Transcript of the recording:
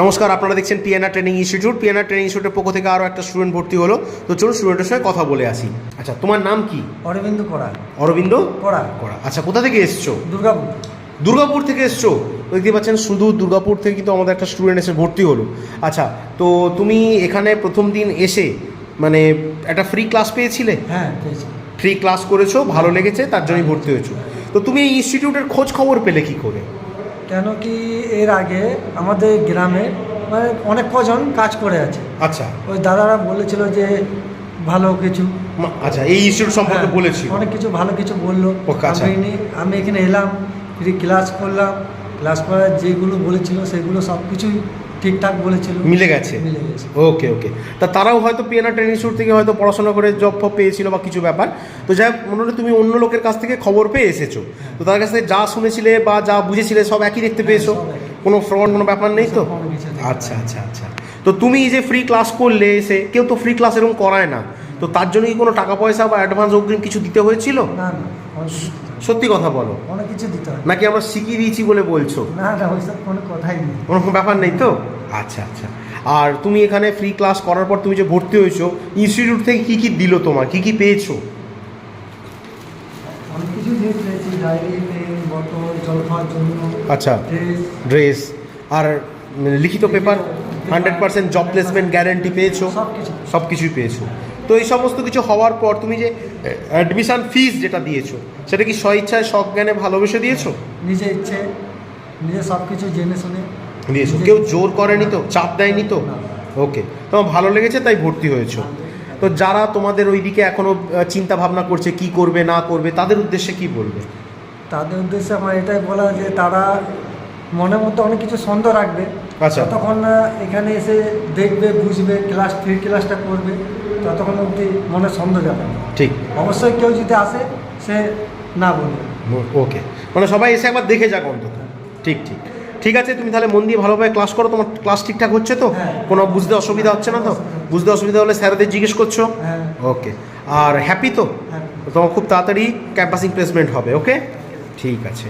নমস্কার, আপনারা দেখছেন PNR training institute. PNR training ইনস্টিটিউটের পক্ষ থেকে আরও একটা স্টুডেন্ট ভর্তি হলো। তো চলুন স্টুডেন্টের সঙ্গে কথা বলে আসি। আচ্ছা, তোমার নাম কি? অরবিন্দ করা। অরবিন্দ করা। করা। আচ্ছা, কোথা থেকে এসছো? দুর্গাপুর। দুর্গাপুর থেকে এসছো? দেখতে পাচ্ছেন শুধু দুর্গাপুর থেকে কিন্তু আমাদের একটা স্টুডেন্ট এসে ভর্তি হলো। আচ্ছা, তো তুমি এখানে প্রথম দিন এসে মানে একটা ফ্রি ক্লাস পেয়েছিলে? হ্যাঁ, পেয়েছি। ফ্রি ক্লাস করেছো, ভালো লেগেছে, তার জন্যই ভর্তি হয়েছো। তো তুমি এই ইনস্টিটিউটের খোঁজ খবর পেলে কি করে? কেন কি এর আগে আমাদের গ্রামে মানে অনেক কজন কাজ করে আছে। আচ্ছা, ওই দাদারা বলেছিল যে ভালো কিছু। আচ্ছা, এই ইনস্টিটিউট সম্পর্কে বলেছি, অনেক কিছু ভালো কিছু বললো। আচ্ছা। আমি এখানে এলাম, ফ্রি ক্লাস করলাম। ক্লাস করার যেগুলো বলেছিল সেগুলো সব কিছুই ঠিকঠাক বলেছিল, মিলে গেছে। ওকে ওকে। তা তারাও হয়তো পিএনআর ট্রেনিং ইনস্টিটিউট থেকে হয়তো পড়াশোনা করে জব ফব পেয়েছিল বা কিছু ব্যাপার। তো যাই হোক, মনে হলো তুমি অন্য লোকের কাছ থেকে খবর পেয়ে এসেছো। তো তার কাছ থেকে যা শুনেছিলে বা যা বুঝেছিলে সব একই দেখতে পেয়েছো? কোনো ফ্রড কোনো ব্যাপার নেই তো? আচ্ছা আচ্ছা আচ্ছা। তো তুমি যে ফ্রি ক্লাস করলে এসে, কেউ তো ফ্রি ক্লাস এরকম করায় না, তো তার জন্য কি কোনো টাকা পয়সা বা অ্যাডভান্স অগ্রিম কিছু দিতে হয়েছিল? না না, সত্যি কথা বলো, অনেক কিছু দিতে হয়। নাকি আমরা শিখিয়ে দিয়েছি বলে বলছো? না না, ওইসব কোনো কথাই নেই, কোনো ব্যাপার নেই তো? আচ্ছা আচ্ছা। আর তুমি এখানে ফ্রি ক্লাস করার পর তুমি যে ভর্তি হয়েছো, ইনস্টিটিউট থেকে কী কী দিল তোমার, কী কী পেয়েছো? অনেক কিছু জিনিস পেয়েছি, ডায়েরি, পেন, বোতল, জল খাওয়ার জন্য। আচ্ছা, ড্রেস আর লিখিত পেপার, 100% জব প্লেসমেন্ট গ্যারেন্টি পেয়েছো? সব কিছুই পেয়েছো। তো এই সমস্ত কিছু হওয়ার পর তুমি যে অ্যাডমিশান ফিস যেটা দিয়েছো, সেটা কি স্বইচ্ছায় সজ্ঞানে ভালোবেসে দিয়েছো? নিজে ইচ্ছে, নিজে সব কিছু জেনে শুনে দিয়েছো? কেউ জোর করেনি তো, চাপ দেয়নি তো? না। ওকে, তোমার ভালো লেগেছে তাই ভর্তি হয়েছো। তো যারা তোমাদের ওইদিকে এখনও চিন্তা ভাবনা করছে কি করবে না করবে, তাদের উদ্দেশ্যে কি বলবে? তাদের উদ্দেশ্যে আমার এটাই বলা যে তারা মনের মধ্যে অনেক কিছু সন্দেহ রাখবে। আচ্ছা। ততক্ষণ না এখানে এসে দেখবে, বুঝবে, ফ্রি ক্লাসটা করবে, ততক্ষণ অবধি মনে সন্দেহ যাবে না। ঠিক। অবশ্যই কেউ যদি আসে সে না বলবে। ওকে, মানে সবাই এসে একবার দেখে যাক অন্তত। ঠিক ঠিক ঠিক আছে, তুমি তাহলে মন দিয়ে ভালোভাবে ক্লাস করো। তোমার ক্লাস ঠিকঠাক হচ্ছে তো? হ্যাঁ। কোনো বুঝতে অসুবিধা হচ্ছে না তো? বুঝতে অসুবিধা হলে স্যারদের জিজ্ঞেস করছো? হ্যাঁ। ওকে। আর হ্যাপি তো? হ্যাঁ। তোমার খুব তাড়াতাড়ি ক্যাম্পাসিং প্লেসমেন্ট হবে। ওকে, ঠিক আছে।